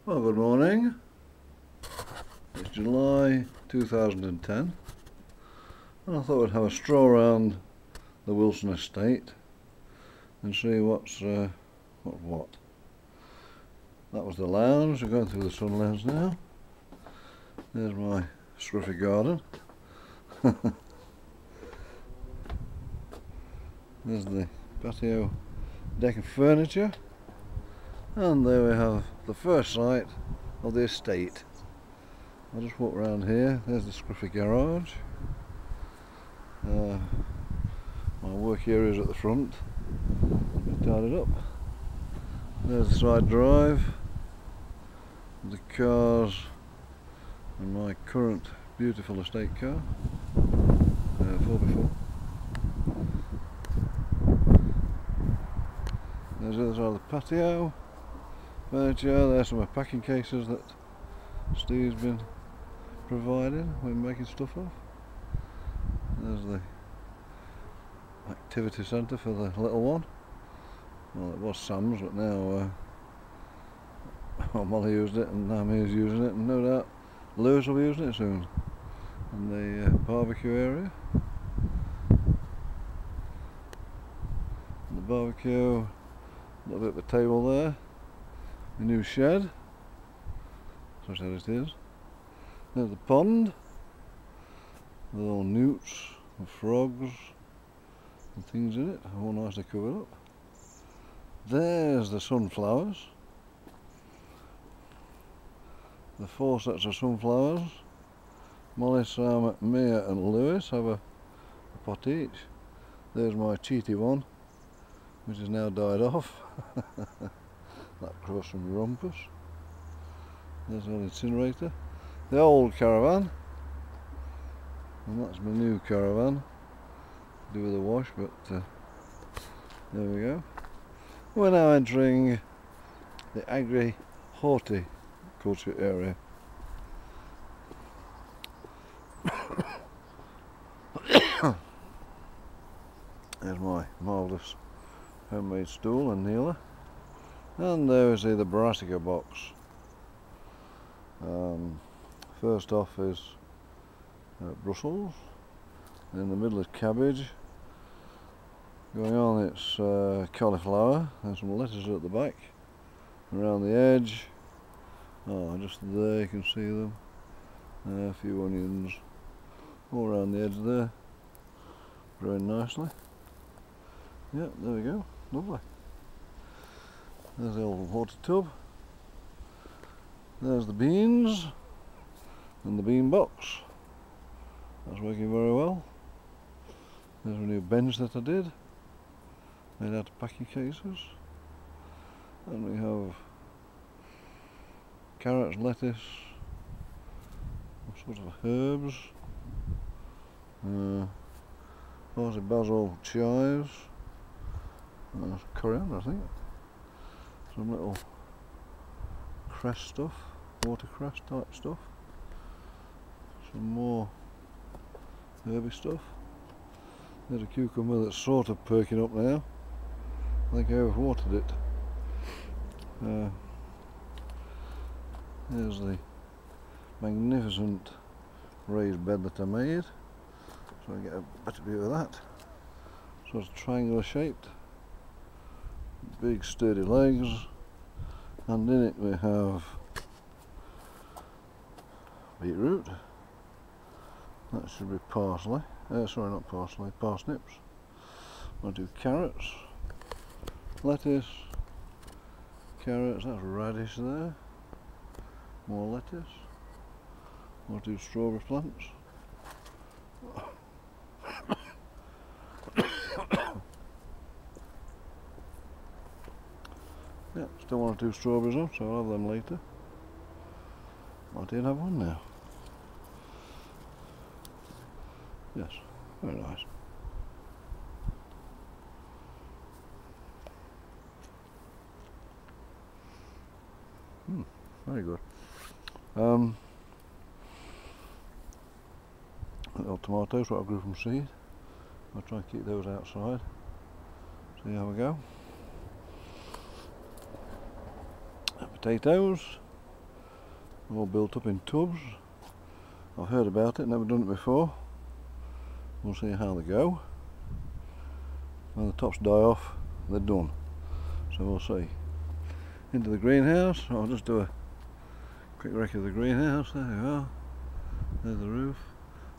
Well, good morning. It's July 2010 and I thought I'd have a stroll around the Wilson estate and see what's what. That was the lounge. We're going through the sun lounge now. There's my scruffy garden. There's the patio deck and furniture, and there we have the first sight of the estate. I'll just walk around here. There's the scruffy garage. My work area is at the front. I've tied it up. There's the side drive, the cars, and my current beautiful estate car, 4x4. There's the other side of the patio, furniture. There's some packing cases that Steve's been providing when making stuff off. There's the activity centre for the little one. Well, it was Sam's, but now Molly used it and Naomi's using it, and no doubt Lewis will be using it soon. And the barbecue area. And the barbecue, a little bit of a table there. The new shed, such as it is. There's the pond, the little newts and frogs and things in it, all nicely covered up. There's the sunflowers, the 4 sets of sunflowers. Molly, Sam, Mia and Lewis have a pot each. There's my cheaty one, which has now died off. That crossed from rumpus. There's an incinerator. The old caravan, and that's my new caravan. Do with a wash, but there we go. We're now entering the agri-horticulture area. There's my marvellous homemade stool and kneeler, and there we see the brassica box. First off is Brussels, in the middle is cabbage, going on it's cauliflower, and some lettuces at the back, around the edge, just there you can see them, a few onions all around the edge there, growing nicely. Yep, there we go, lovely. There's the old water tub, there's the beans and the bean box. That's working very well. There's a new bench that I did, made out of packing cases. And we have carrots, lettuce, all sorts of herbs, lots of basil, chives, coriander I think, some little cress stuff, watercress type stuff, some more herby stuff. There's a cucumber that's sort of perking up now. I think I overwatered it. There's the magnificent raised bed that I made, so I get a better view of that. So it's triangular shaped, big sturdy legs, and in it we have beetroot. That should be parsley. Sorry, not parsley, parsnips. I'll do carrots, lettuce, carrots, that's radish there, more lettuce. I'll do strawberry plants. Yeah, still want to do strawberries up, so I'll have them later. I did have one now. Yes, very nice. Very good. Little tomatoes, what I grew from seed. I'll try and keep those outside. See how we go. Potatoes, all built up in tubs. I've heard about it, never done it before. We'll see how they go. When the tops die off, they're done. So we'll see. Into the greenhouse. I'll just do a quick wreck of the greenhouse. There we are. There's the roof.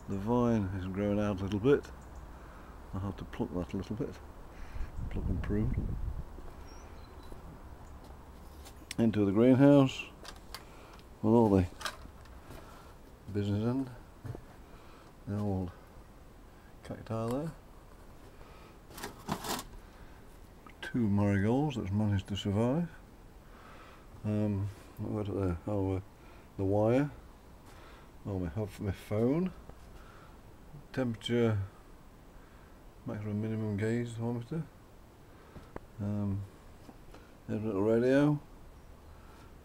The vine is growing out a little bit. I'll have to pluck that a little bit. Pluck and prune. Into the greenhouse with all the business in. The old cacti there. 2 marigolds that's managed to survive. What got there? Oh, the wire. Oh, my phone. Temperature, maximum minimum gauge thermometer. There's a little radio.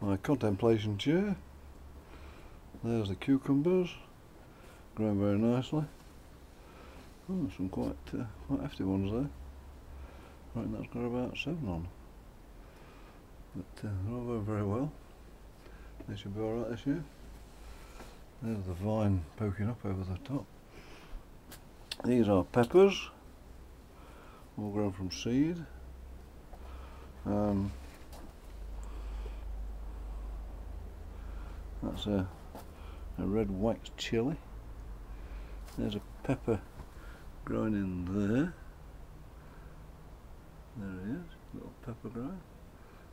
My contemplation chair. There's the cucumbers, growing very nicely. Oh, some quite hefty ones there. I think that's got about 7 on. But they're all going very well. They should be alright this year. There's the vine poking up over the top. These are peppers, all grown from seed. That's a red wax chilli. There's a pepper growing in there. There it is, little pepper growing.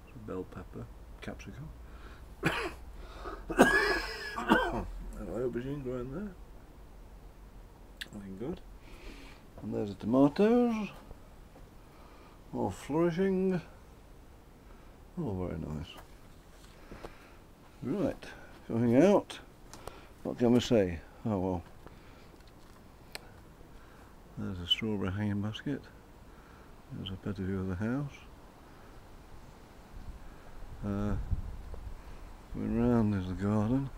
It's a bell pepper, capsicum. An aubergine growing there. Looking good. And there's the tomatoes. All flourishing. Oh, very nice. Right, going out. What can we say? Oh well. There's a strawberry hanging basket. There's a better view of the house. Going round there's the garden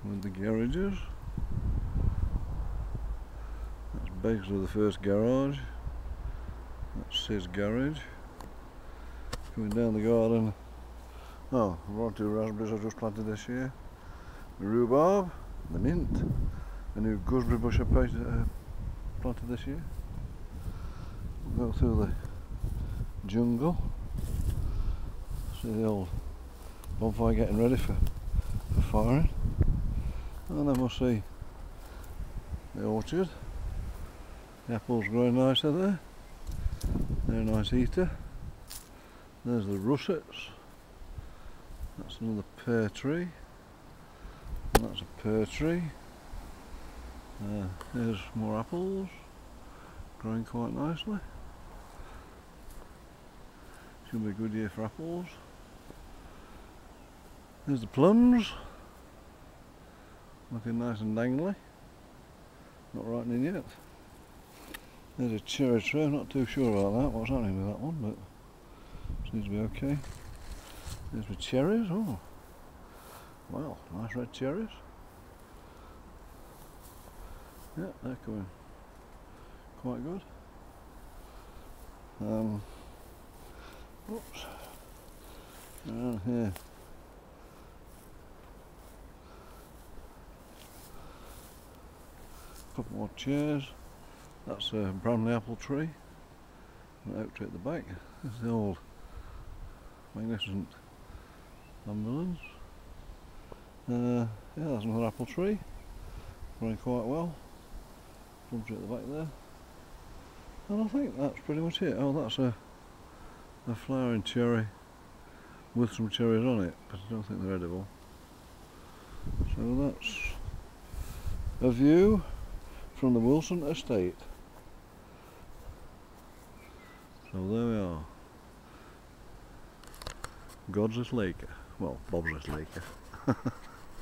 with the garages. That's basically the first garage. That's his garage. Coming down the garden. Oh, I've got 2 raspberries I've just planted this year. The rhubarb, the mint, a new gooseberry bush I planted this year. We'll go through the jungle. See the old bonfire getting ready for firing. And then we'll see the orchard. The apples growing nicely there. They're a nice eater. There's the russets. That's another pear tree. And that's a pear tree. There's more apples. Growing quite nicely. Should be a good year for apples. There's the plums. Looking nice and dangly. Not ripening yet. There's a cherry tree, I'm not too sure about that, what's happening with that one, but seems to be okay. There's the cherries, oh. Wow, nice red cherries. Yeah, they're coming quite good. Oops. Around here. Couple more chairs. That's a Bramley apple tree. An oak tree at the back. This is the old magnificent ambulance. Yeah, that's another apple tree. Growing quite well. Plum tree at the back there. And I think that's pretty much it. Oh, that's a flowering cherry with some cherries on it, but I don't think they're edible. So that's a view from the Wilson estate. So there we are. God's little acre. Well, Bob's little acre.